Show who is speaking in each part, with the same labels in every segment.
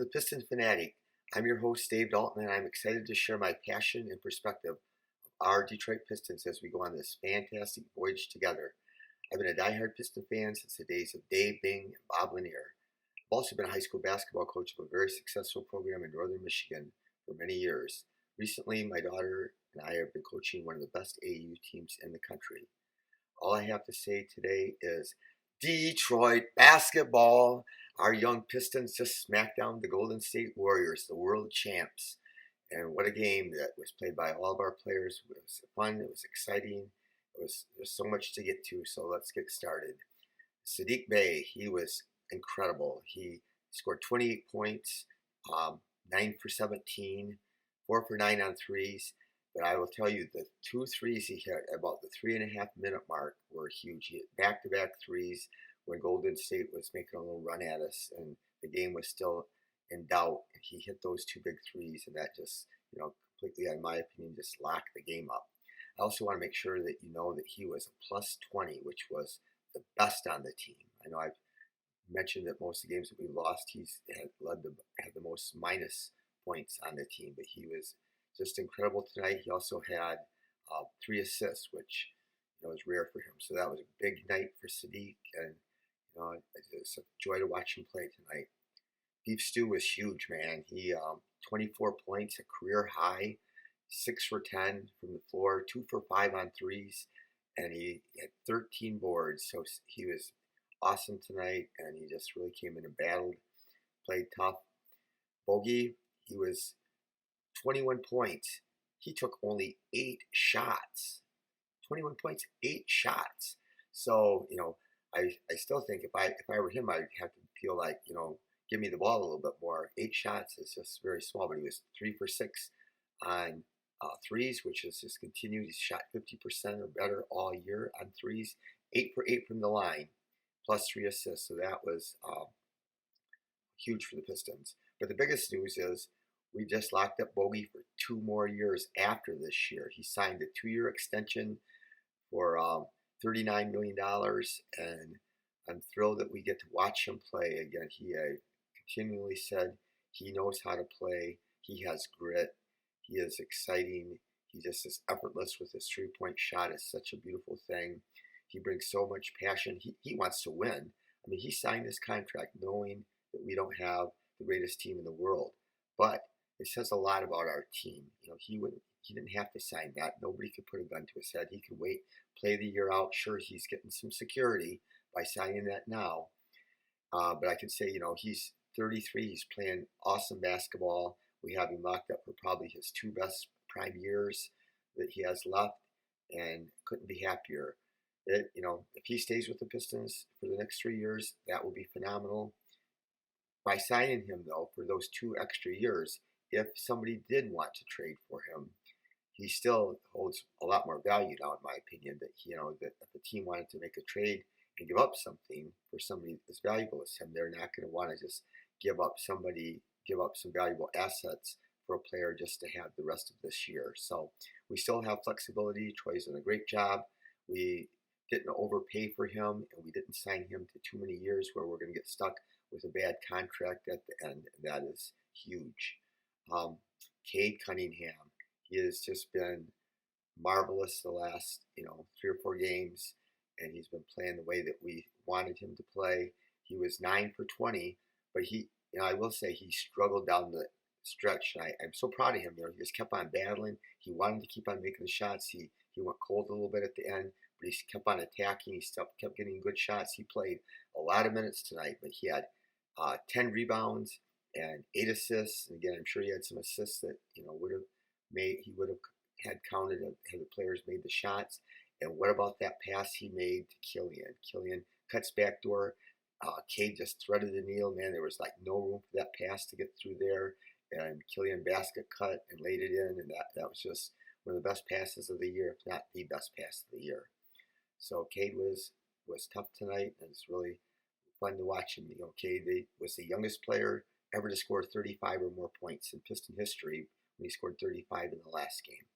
Speaker 1: the Piston Fanatic. I'm your host, Dave Dalton, and I'm excited to share my passion and perspective of our Detroit Pistons as we go on this fantastic voyage together. I've been a diehard Piston fan since the days of Dave Bing and Bob Lanier. I've also been a high school basketball coach of a very successful program in northern Michigan for many years. Recently, my daughter and I have been coaching one of the best AAU teams in the country. All I have to say today is Detroit basketball. Our young Pistons just smacked down the Golden State Warriors, the world champs. And what a game that was played by all of our players. It was fun. It was exciting. There's so much to get to, so let's get started. Saddiq Bey, he was incredible. He scored 28 points, 9 for 17, 4 for 9 on threes. But I will tell you, the 2 threes he hit about the 3.5-minute mark were huge. He hit back-to-back threes when Golden State was making a little run at us, and the game was still in doubt. He hit those 2 big threes, and that just, completely, in my opinion, just locked the game up. I also want to make sure that you know that he was a plus 20, which was the best on the team. I know I've mentioned that most of the games that we lost, he's had the most minus points on the team, but he was just incredible tonight. He also had 3 assists, which is rare for him. So that was a big night for Saddiq, and it's a joy to watch him play tonight. Beef Stew was huge, man. He 24 points, a career high, 6 for 10 from the floor, 2 for 5 on threes, and he had 13 boards. So he was awesome tonight, and he just really came in and battled, played tough. Bogey, he was 21 points. He took only 8 shots. 21 points, 8 shots. So, I still think if I were him, I'd have to feel like, give me the ball a little bit more. 8 shots is just very small, but he was 3 for 6 on threes, which has just continued. He's shot 50% or better all year on threes. 8 for 8 from the line, plus 3 assists. So that was huge for the Pistons. But the biggest news is we just locked up Bogey for 2 more years after this year. He signed a 2-year extension for $39 million, and I'm thrilled that we get to watch him play again. He continually said he knows how to play. He has grit. He is exciting. He just is effortless with his 3-point shot. It's such a beautiful thing. He brings so much passion. He wants to win. I mean, he signed this contract knowing that we don't have the greatest team in the world, but it says a lot about our team. He didn't have to sign that. Nobody could put a gun to his head. He could wait, play the year out. Sure, he's getting some security by signing that now. But I can say, he's 33. He's playing awesome basketball. We have him locked up for probably his 2 best prime years that he has left, and couldn't be happier. If he stays with the Pistons for the next 3 years, that will be phenomenal. By signing him, though, for those 2 extra years, if somebody did want to trade for him, he still holds a lot more value now, in my opinion, that that if the team wanted to make a trade and give up something for somebody as valuable as him, they're not going to want to just give up some valuable assets for a player just to have the rest of this year. So we still have flexibility. Troy's done a great job. We didn't overpay for him, and we didn't sign him to too many years where we're going to get stuck with a bad contract at the end, and that is huge. Cade Cunningham, he has just been marvelous the last 3 or 4 games, and he's been playing the way that we wanted him to play. He was 9 for 20, but I will say he struggled down the stretch, and I'm so proud of him. He just kept on battling. He wanted to keep on making the shots. He went cold a little bit at the end, but he kept on attacking. He kept getting good shots. He played a lot of minutes tonight, but he had 10 rebounds and 8 assists. And again, I'm sure he had some assists that he would have had counted had the players made the shots. And what about that pass he made to Killian? Killian cuts backdoor. Cade just threaded the needle, man. There was like no room for that pass to get through there. And Killian basket cut and laid it in, and that was just one of the best passes of the year, if not the best pass of the year. So Cade was tough tonight, and it's really fun to watch him. Cade was the youngest player ever to score 35 or more points in Piston history when he scored 35 in the last game.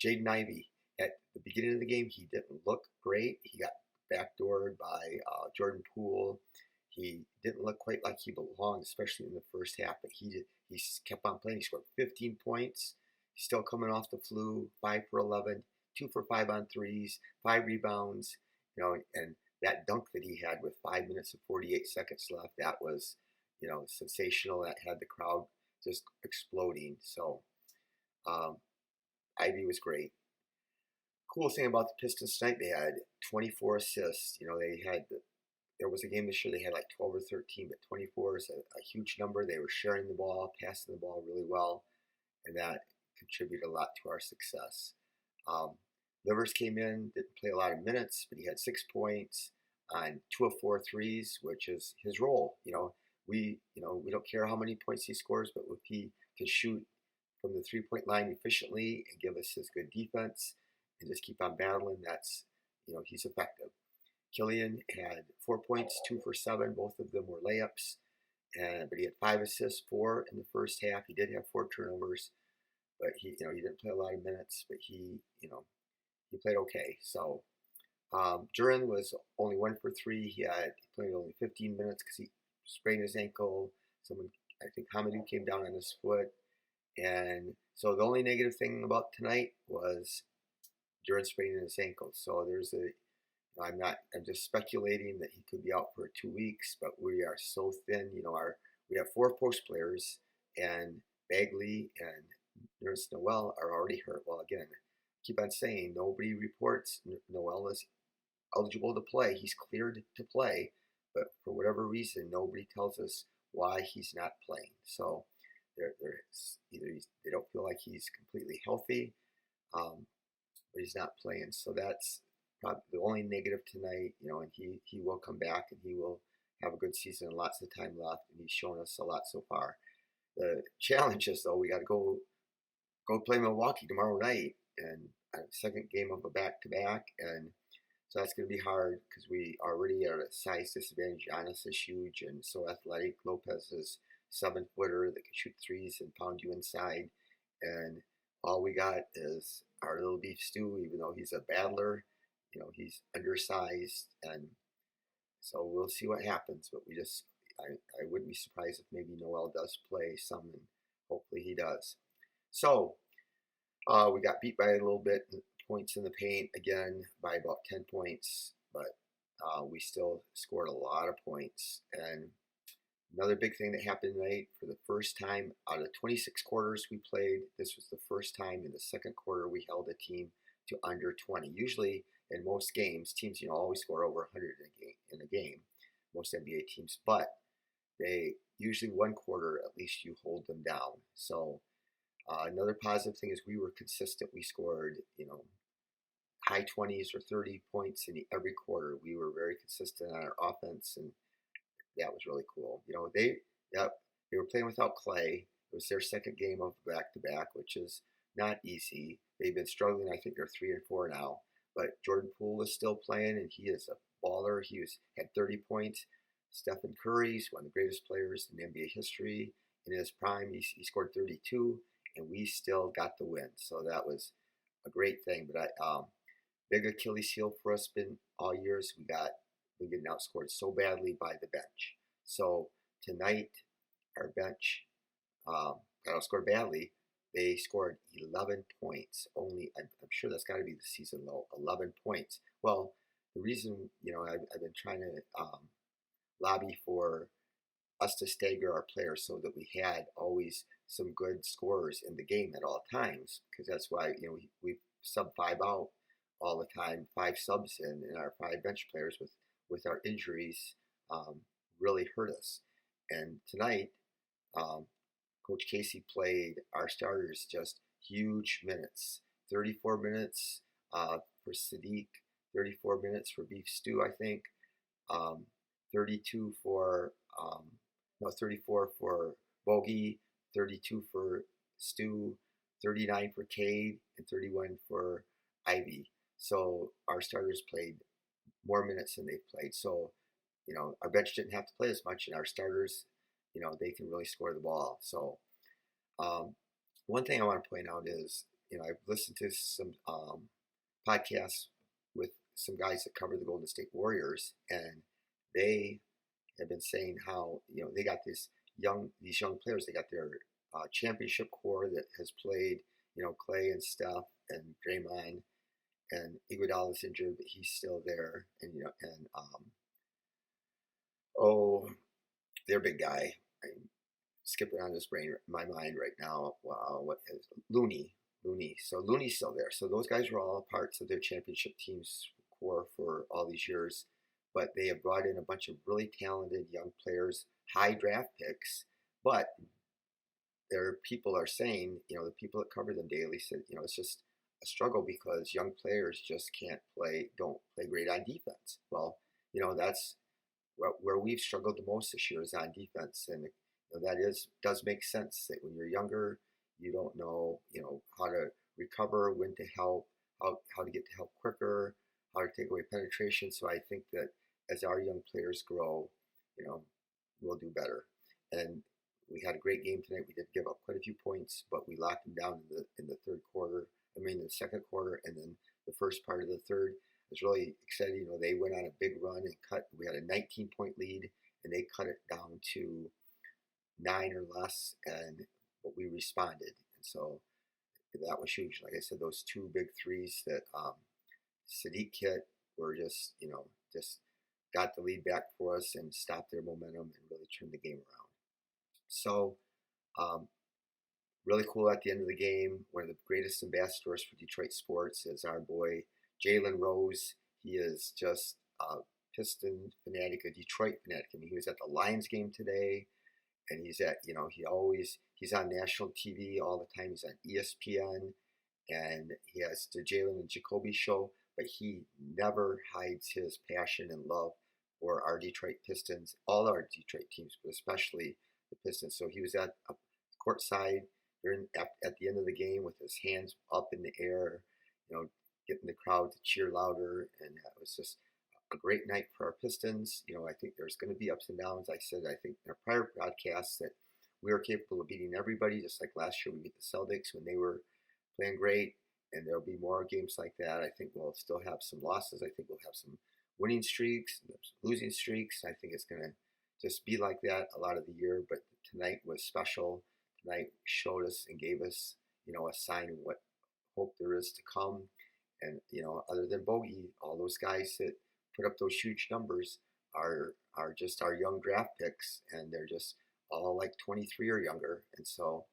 Speaker 1: Jaden Ivey, at the beginning of the game, he didn't look great. He got backdoored by Jordan Poole. He didn't look quite like he belonged, especially in the first half, but he kept on playing. He scored 15 points. He's still coming off the flu, 5 for 11, 2 for 5 on threes, 5 rebounds, and that dunk that he had with 5 minutes and 48 seconds left, that was, sensational. That had the crowd just exploding. So um, Ivy was great. Cool thing about the Pistons tonight, they had 24 assists. There was a game this year they had like 12 or 13, but 24 is a huge number. They were sharing the ball, passing the ball really well, and that contributed a lot to our success. Livers came in, didn't play a lot of minutes, but he had 6 points on 2 of 4 threes, which is his role. We don't care how many points he scores, but if he can shoot from the 3-point line efficiently and give us his good defense and just keep on battling, that's, he's effective. Killian had 4 points, 2 for 7. Both of them were layups, but he had 5 assists, 4 in the first half. He did have 4 turnovers, but he didn't play a lot of minutes, but he played okay. So Duren was only 1 for 3. He played only 15 minutes because he sprained his ankle. I think Hamadou came down on his foot, and so the only negative thing about tonight was Duren spraining his ankle. So I'm just speculating that he could be out for 2 weeks, but we are so thin. We have 4 post players, and Bagley and Nurse Noel are already hurt. Well, again, I keep on saying nobody reports Noel is eligible to play. He's cleared to play, but for whatever reason, nobody tells us why he's not playing. So they don't feel like he's completely healthy, but he's not playing. So that's probably the only negative tonight, and he will come back and he will have a good season and lots of time left, and he's shown us a lot so far. The challenge is, though, we got to go play Milwaukee tomorrow night, and a second game of a back-to-back, and so that's going to be hard because we already are at a size disadvantage. Giannis is huge and so athletic. Lopez is 7-footer that can shoot threes and pound you inside, and all we got is our little beef stew. Even though he's a battler, he's undersized, and so we'll see what happens. But I wouldn't be surprised if maybe Noel does play some, and hopefully he does. So we got beat by a little bit points in the paint again by about 10 points, but we still scored a lot of points. And another big thing that happened tonight, for the first time out of 26 quarters we played, this was the first time in the second quarter we held a team to under 20. Usually in most games, teams always score over 100 in a game, most NBA teams, but they usually one quarter at least you hold them down. So another positive thing is we were consistent. We scored high 20s or 30 points in every quarter. We were very consistent on our offense, and that was really cool. They were playing without Clay. It was their second game of back-to-back, which is not easy. They've been struggling. I think they're 3-4 now. But Jordan Poole is still playing, and he is a baller. Had 30 points. Stephen Curry's one of the greatest players in NBA history. In his prime, he scored 32, and we still got the win. So that was a great thing. But big Achilles heel for us been all years. We've been getting outscored so badly by the bench. So tonight, our bench got outscored badly. They scored 11 points. Only, I'm sure that's got to be the season low. 11 points. Well, the reason I've been trying to lobby for us to stagger our players so that we had always some good scorers in the game at all times, because that's why we sub 5 out all the time, 5 subs in, and our 5 bench players with our injuries really hurt us. And tonight, Coach Casey played our starters just huge minutes. 34 minutes for Sadiq, 34 minutes for Beef Stew, I think. 34 for Bogey, 32 for Stu, 39 for Cade, and 31 for Ivy. So our starters played more minutes than they've played. So, our bench didn't have to play as much, and our starters, they can really score the ball. So, one thing I want to point out is, I've listened to some podcasts with some guys that cover the Golden State Warriors, and they have been saying how they got these young players. They got their championship core that has played, Clay and Steph and Draymond, and Iguodala's injured, but he's still there, and oh, their big guy. I'm skipping on his brain, my mind right now. Wow, what is Looney? Looney. So Looney's still there. So those guys were all parts of their championship team's core for all these years, but they have brought in a bunch of really talented young players, high draft picks, but their people are saying, the people that cover them daily said, it's just a struggle because young players just don't play great on defense. Well, that's where we've struggled the most this year is on defense, and does make sense that when you're younger, you don't know, how to recover, when to help, how to get to help quicker, how to take away penetration. So I think that as our young players grow, we'll do better. And we had a great game tonight. We did give up quite a few points, but we locked them down in the third quarter. In the second quarter, and then the first part of the third was really exciting. They went on a big run and cut. We had a 19-point lead, and they cut it down to 9 or less, but we responded, and so that was huge. Like I said, those two big threes that Sadiq hit were just got the lead back for us and stopped their momentum and really turned the game around. So, really cool at the end of the game. One of the greatest ambassadors for Detroit sports is our boy Jalen Rose. He is just a Piston fanatic, a Detroit fanatic. He was at the Lions game today, and he's on national TV all the time. He's on ESPN, and he has the Jalen and Jacoby show, but he never hides his passion and love for our Detroit Pistons, all our Detroit teams, but especially the Pistons. So he was at courtside at the end of the game with his hands up in the air, getting the crowd to cheer louder, and it was just a great night for our Pistons. I think there's going to be ups and downs. I said, I think in our prior broadcasts that we are capable of beating everybody, just like last year we beat the Celtics when they were playing great, and there'll be more games like that. I think we'll still have some losses. I think we'll have some winning streaks, some losing streaks. I think it's going to just be like that a lot of the year, but tonight was special. Tonight showed us and gave us, a sign of what hope there is to come. And, other than Bogey, all those guys that put up those huge numbers are just our young draft picks, and they're just all like 23 or younger. And so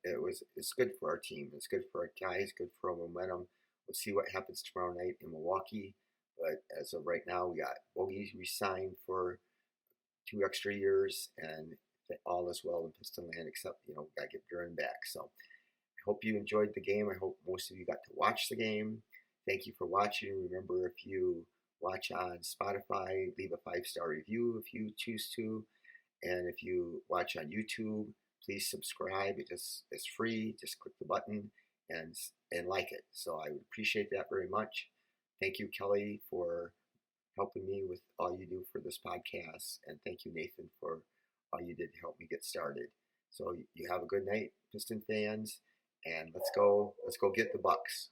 Speaker 1: it's good for our team. It's good for our guys, good for our momentum. We'll see what happens tomorrow night in Milwaukee. But as of right now, we got Bogey re-signed for 2 extra years, and all is well in Piston land, except, we got to get Duren back. So I hope you enjoyed the game. I hope most of you got to watch the game. Thank you for watching. Remember, if you watch on Spotify, leave a 5-star review if you choose to. And if you watch on YouTube, please subscribe. It's free. Just click the button and like it. So I would appreciate that very much. Thank you, Kelly, for helping me with all you do for this podcast. And thank you, Nathan, for all you did to help me get started. So you have a good night, Piston fans, and let's go get the Bucks.